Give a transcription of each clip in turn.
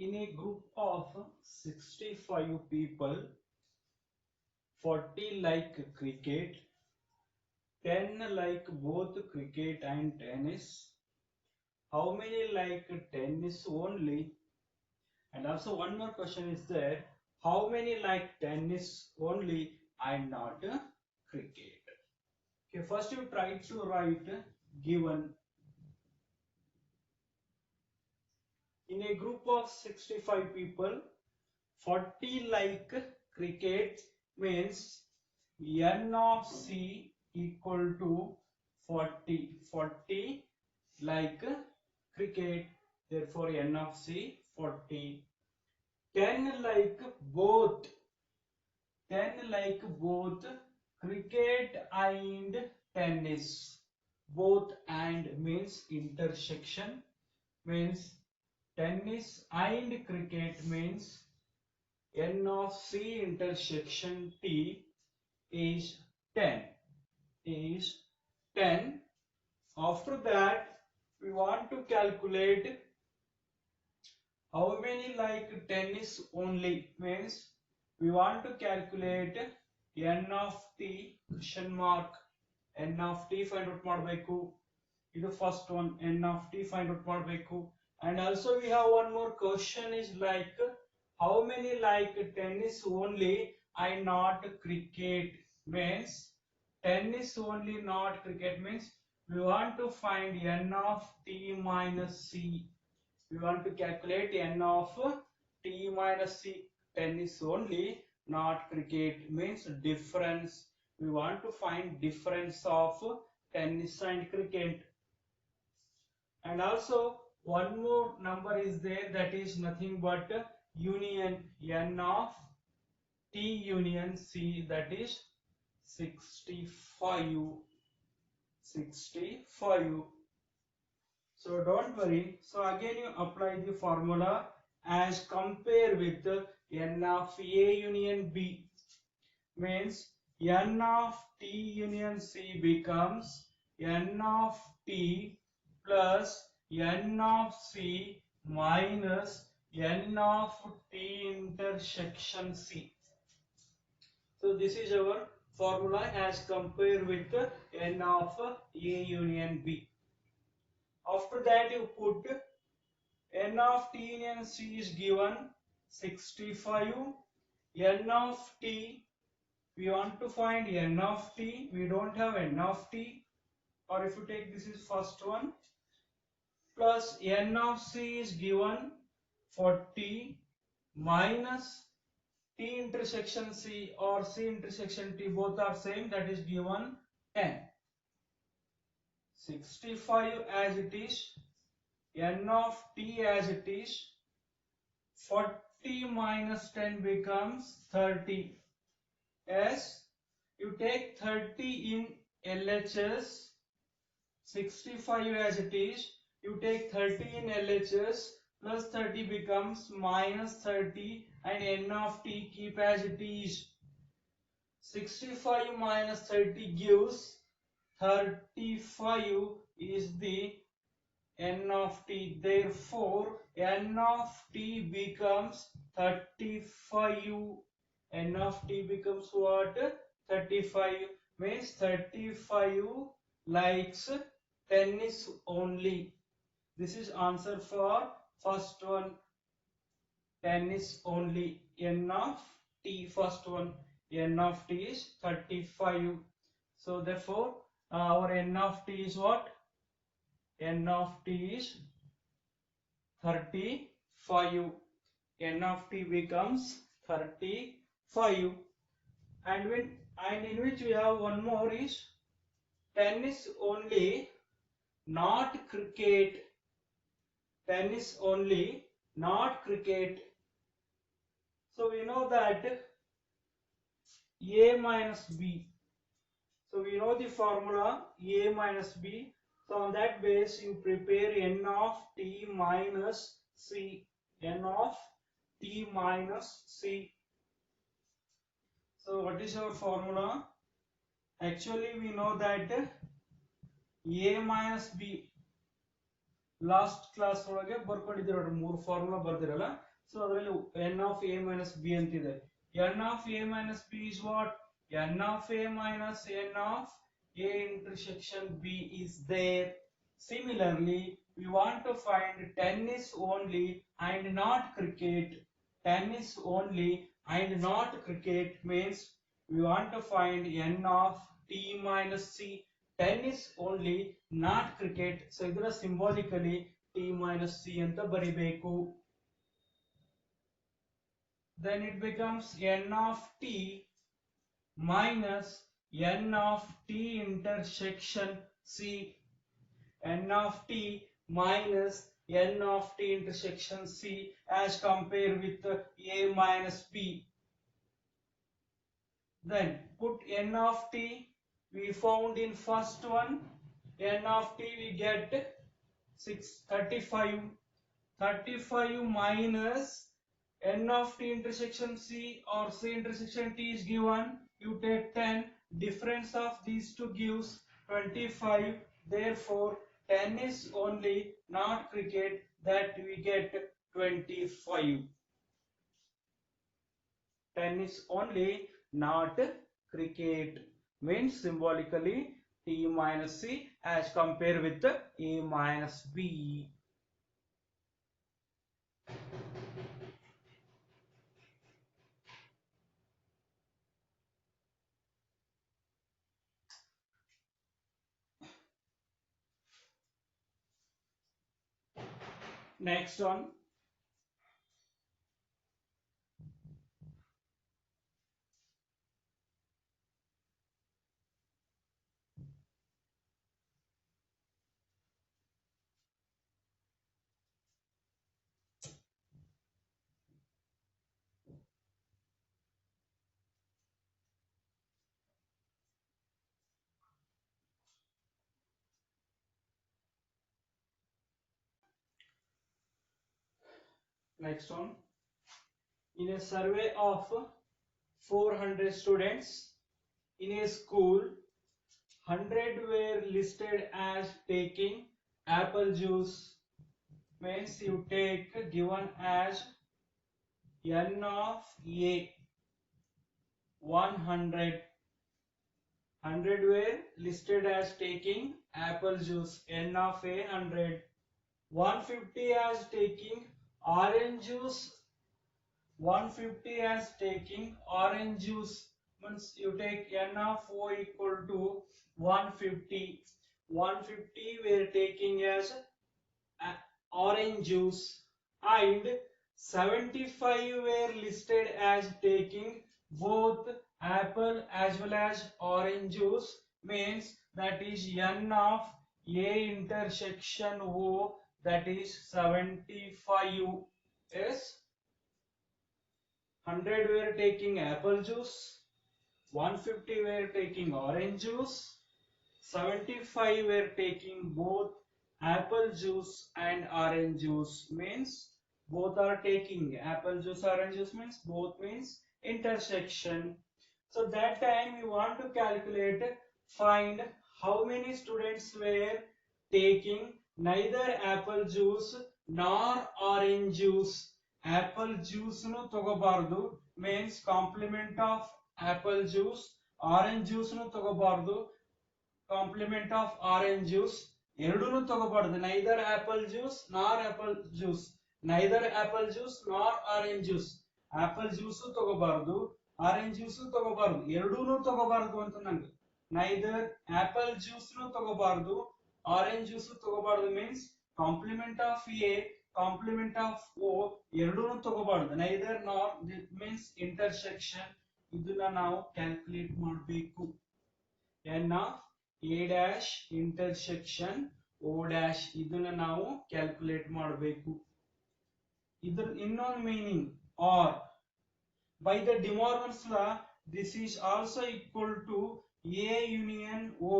In a group of 65 people, 40 like cricket, 10 like both cricket and tennis. How many like tennis only? And also one more question is there. How many like tennis only and not cricket? Okay, first you try to write given. In a group of 65 people, 40 like cricket means n of c equal to 40. 40 like cricket, therefore n of c 40. 10 like both, 10 like both cricket and tennis. Both and means intersection, means tennis and cricket means n of c intersection t is 10. Is 10. After that, we want to calculate how many like tennis only, means we want to calculate n of t question mark n of t find out ಮಾಡಬೇಕು. ಇದು first one, n of t find out ಮಾಡಬೇಕು. And also we have one more question is like how many like tennis only and not cricket, means tennis only not cricket means we want to find n of t minus c. We want to calculate n of t minus c. Tennis only not cricket means difference. We want to find difference of tennis and cricket. And also one more number is there, that is nothing but union n of t union c, that is 65. 65. So don't worry. So again you apply the formula as compare with n of a union b, means n of t union c becomes n of t plus n of c minus n of t intersection c. So this is our formula as compared with n of a union b. After that you put n of t union c is given 65. N of t, we want to find n of t, we don't have n of t, or if you take this is first one, plus n of c is given 40 minus t intersection c or c intersection t, both are same, that is given 10. 65 as it is, n of t as it is, 40 minus 10 becomes 30. As you take 30 in LHS, 65 as it is, you take 30 in LHS, plus 30 becomes minus 30, and n of t keep as it is. 65 minus 30 gives 35 is the n of t, therefore n of t becomes 35. N of t becomes what? 35, means 35 likes tennis only. This is answer for first one, tennis only. N of t, first one, n of t is 35. So therefore our n of t is what? N of t is 35. N of t becomes 35. And in which we have one more is tennis only not cricket. Tennis only not cricket. So we know that a minus b. So we know the formula a minus b. So on that base you prepare n of t minus c. N of t minus c. So what is our formula? Actually we know that a minus b last class ಒಳಗೆ ಬರ್ಕೊಂಡಿದ್ದೀರ ನೋಡಿ, ಮೂರು formula ಬರ್ದಿರಲ್ಲ, So ಅದರಲ್ಲಿ n of a minus b ಅಂತಿದೆ. n of a minus b is what? n of a minus n of a intersection b is there. Similarly, we want to find tennis only and not cricket. Tennis only and not cricket means we want to find n of t minus c. Tennis only, not cricket. So ಇದರ symbolically t minus c ಅಂತ ಬರಿಬೇಕು. Then it becomes n of t minus n of t intersection c. n of t minus n of t intersection c as compared with a minus b. Then put n of t we found in first one. N of t we get 35. 35 minus n of t intersection c or c intersection t is given. You take 10. Difference of these two gives 25. Therefore, tennis only, not cricket. That we get 25. Tennis only, not cricket means symbolically t minus c as compared with a minus b. Next one. Next one. In a survey of 400 students in a school, 100 were listed as taking apple juice. Means you take given as n of a 100. 100 were listed as taking apple juice. N of a 100. 150 as taking orange juice. 150 as taking orange juice means you take n of o equal to 150. 150 we are taking as orange juice, and 75 were listed as taking both apple as well as orange juice. Means that is n of a intersection o, that is 75. Yes, 100 were taking apple juice, 150 were taking orange juice, 75 were taking both apple juice and orange juice. Means both are taking apple juice, orange juice means both means intersection. So that time you want to calculate, find how many students were taking neither apple juice nor orange juice. Apple juice nu ತಗೋಬಾರದು means complement of apple juice. Orange juice nu ತಗೋಬಾರದು complement of orange juice. ಎರಡೂನು ತಗೋಬಾರದು, neither apple juice nor apple juice. Neither apple juice nor orange juice. Apple juice ತಗೋಬಾರದು, orange juice ತಗೋಬಾರದು, ಎರಡೂನು ತಗೋಬಾರದು ಅಂತ ನಂಗೆ. Neither apple juice nu ತಗೋಬಾರದು, orange juice ತಗೋಬಾರದು means complement of a, complement of o ಎರಡೂನು ತಗೋಬಾರದು. Neither nor means intersection. ಇದನ್ನ ನಾವು calculate ಮಾಡಬೇಕು. n of a dash intersection o dash ಇದನ್ನ ನಾವು calculate ಮಾಡಬೇಕು. ಇದರ ಇನ್ನೊಂದು meaning or by the De Morgan's law this is also equal to a union o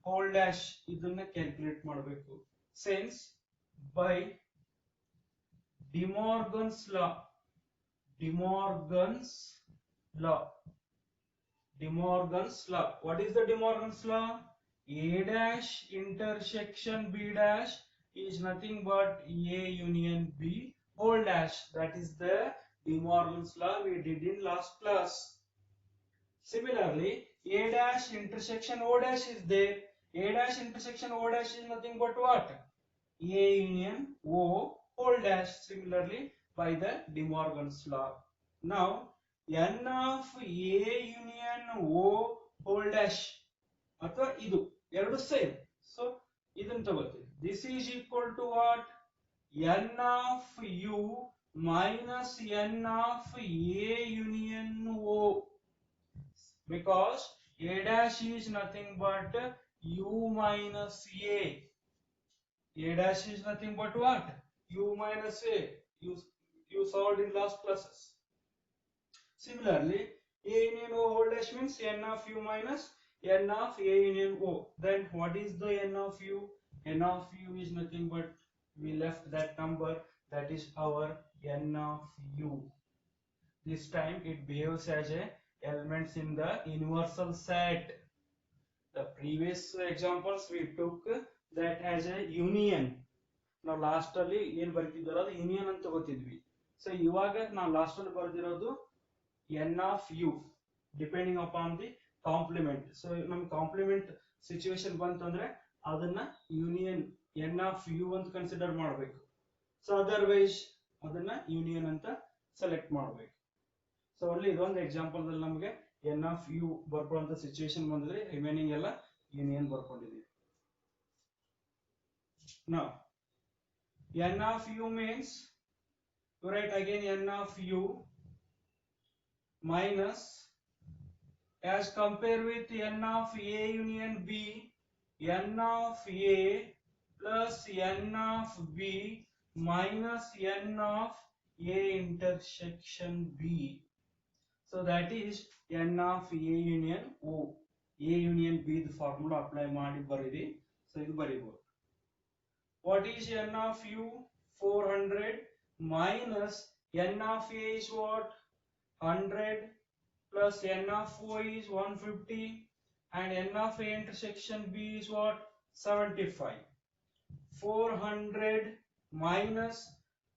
whole dash ಇದನ್ನ calculate ಮಾಡಬೇಕು. Since by De Morgan's law, De Morgan's law, De Morgan's law. What is the De Morgan's law? A dash intersection b dash is nothing but a union b whole dash. That is the De Morgan's law we did in last class. Similarly, A dash intersection O dash is there. A dash intersection O dash is nothing but what? A union O whole dash. Similarly, by the De Morgan's law. Now, N of A union O whole dash ಅಥವಾ ಇದು ಎರಡು same. So ಇದನ್ನ ತಗೋತೀವಿ. This is equal to what? N of U minus N of A union O. Because A dash is nothing but U minus A. A dash is nothing but what? U minus A. You solved in last classes. Similarly, A union O whole dash means N of U minus N of A union O. Then what is the N of U? N of U is nothing but we left that number, that is our N of U. This time it behaves as a elements in the universal set. The previous examples we took that as a union. Now last ಅಲ್ಲಿ ಏನು ಬರೀತಿದ್ದಾರೋ ಅದು union ಅಂತ ತಗೋತಿದ್ವಿ. So ಇವಾಗ ನಾವು last ಅಲ್ಲಿ ಬರೆದಿರೋದು N of U depending upon the complement. So ನಮ್ compliment situation ಬಂತಂದ್ರೆ ಅದನ್ನ ಯೂನಿಯನ್ N of U ಅಂತ ಕನ್ಸಿಡರ್ ಮಾಡಬೇಕು. ಸೊ ಅದರ್ವೈಸ್ ಅದನ್ನ ಯೂನಿಯನ್ ಅಂತ ಸೆಲೆಕ್ಟ್ ಮಾಡಬೇಕು. ಸೊ ಅಲ್ಲಿ ಇದೊಂದು ಎಕ್ಸಾಂಪಲ್ ದಲ್ಲಿ ನಮಗೆ N of U ಬರ್ಕೊಳ್ಳುವಂತ ಸಿಚುವೇಶನ್ ಬಂದಿದ್ರೆ ರಿಮೈನಿಂಗ್ ಎಲ್ಲ union ಬರ್ಕೊಂಡಿದ್ದೀವಿ. Now N of U means to write again N of U minus as compared with N of A union B, N of A plus N of B minus N of A intersection B. So that is N of A union O. A union B the formula apply ಮಾಡಿ ಬರೀರಿ. So ಇದು ಬರೀಬಹುದು. What is N of U? 400 minus N of A is what? 100 plus N of O is 150 and N of A intersection B is what? 75. 400 minus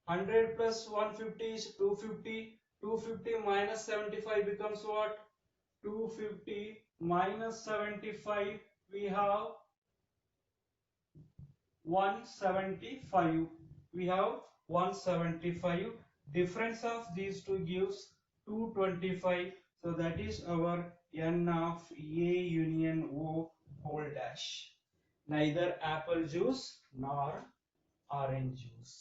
100 plus 150 is 250. 250 minus 75 becomes what? 250 minus 75 we have 175. We have 175. Difference of these two gives 225. So that is our N of A union O whole dash. Neither apple juice nor orange juice.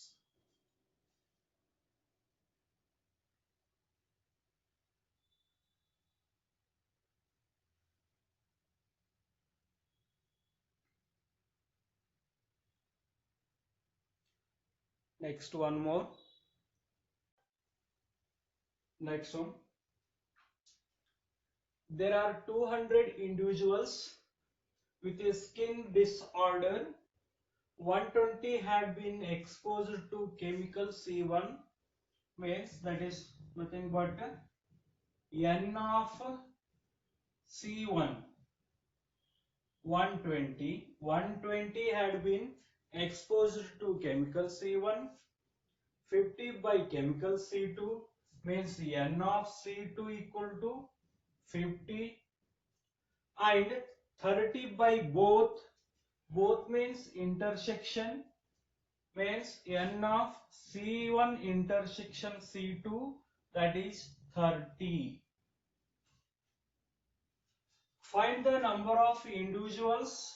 Next one more. Next one. There are 200 individuals with a skin disorder. 120 had been exposed to chemical C1, means that is nothing but N of C1. 120 had been exposed to chemical C1. 50 by chemical C2 means N of C2 equal to 50 and 30 by both means intersection means N of C1 intersection C2, that is 30. Find the number of individuals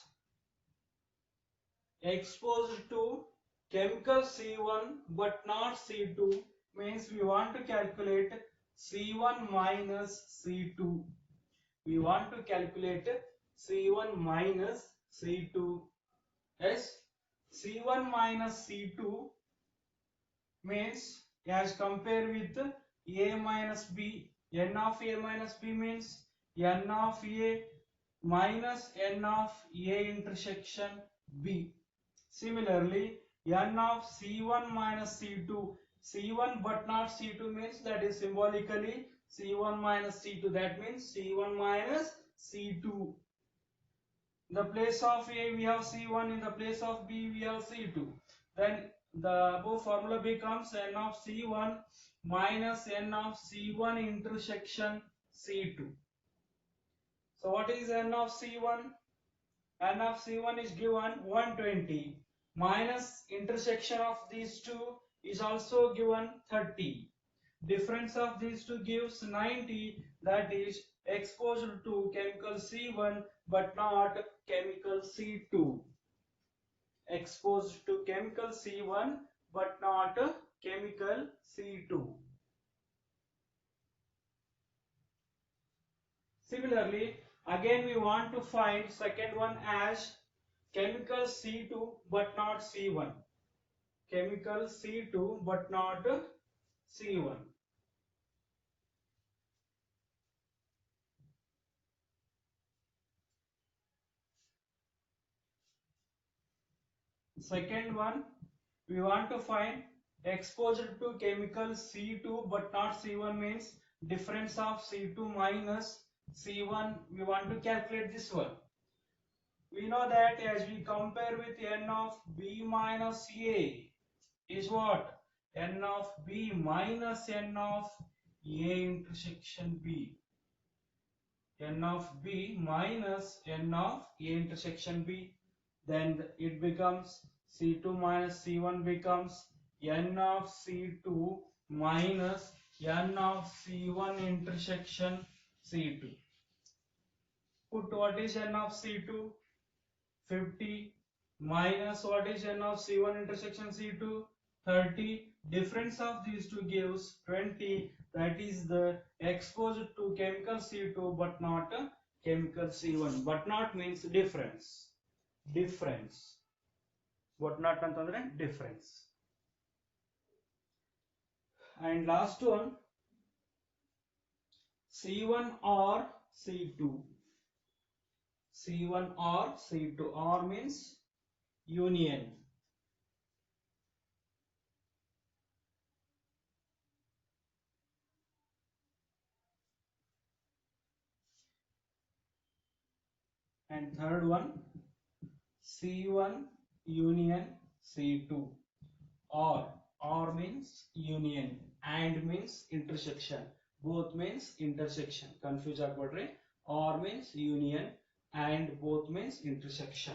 exposed to chemical C1 but not C2, means we want to calculate C1 minus C2. We want to calculate C1 minus C2. Yes, C1 minus C2 means as compared with A minus B. N of A minus B means N of A minus N of A intersection B. Similarly, N of C1 minus C2. C1 but not C2 means that is symbolically C1 minus C2. That means C1 minus C2. In the place of A we have C1, in the place of B we have C2. Then the above formula becomes n of C1 minus n of C1 intersection C2. So what is n of C1? N of C1 is given 120 minus intersection of these two is also given 30. Difference of these two gives 90, that is exposure to chemical C1 but not chemical C2. Exposed to chemical C1 but not chemical C2. Similarly, again we want to find second one as chemical C2 but not C1. Chemical C2 but not C1. Second one, we want to find exposure to chemical C2 but not C1 means difference of C2 minus C1. We want to calculate this one. We know that as we compare with n of B minus A is what? N of B minus n of A intersection B. N of B minus n of A intersection B. Then it becomes C2 minus C1 becomes n of C2 minus n of C1 intersection C2. Put what is n of C2? 50 minus what is n of C1 intersection C2? 30. Difference of these two gives 20. That is the exposure to chemical C2 but not chemical C1. But not means difference. Difference. But not antandre difference. And last one, C1 or C2. C1 or C2. Or means union. And third one, C1 union C2. Or means union, and means intersection, both means intersection. Confuse agabadre. Or means union and both means intersection.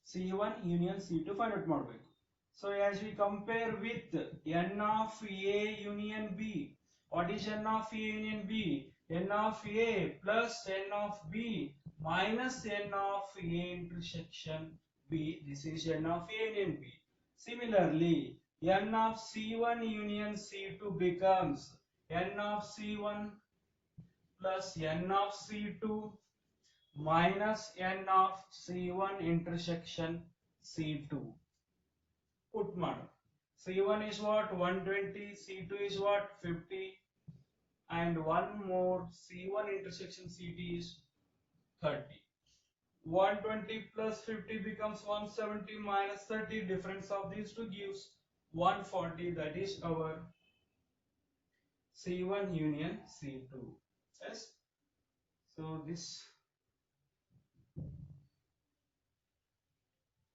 C1 union C2 find out ಮಾಡಬೇಕು. So as we compare with n of A union B, what is n of A union B? N of A plus n of B minus n of A intersection B. This is n of A union B. Similarly, n of C1 union C2 becomes n of C1 plus n of C2 minus n of C1 intersection C2. Put mad. C1 is what? 120, C2 is what? 50, and one more C1 intersection C2 is 30. 120 plus 50 becomes 170 minus 30. Difference of these two gives 140. That is our C1 union C2. Yes. So this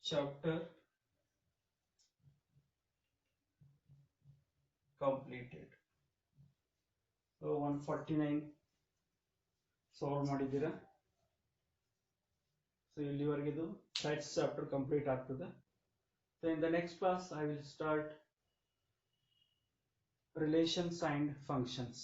chapter completed. So 149 solve ಮಾಡಿದ್ದೀರಾ. So ಇಲ್ಲಿವರೆಗೆ ಇದು science chapter complete ಆಗ್ತದೆ. So in the next class I will start relations and functions.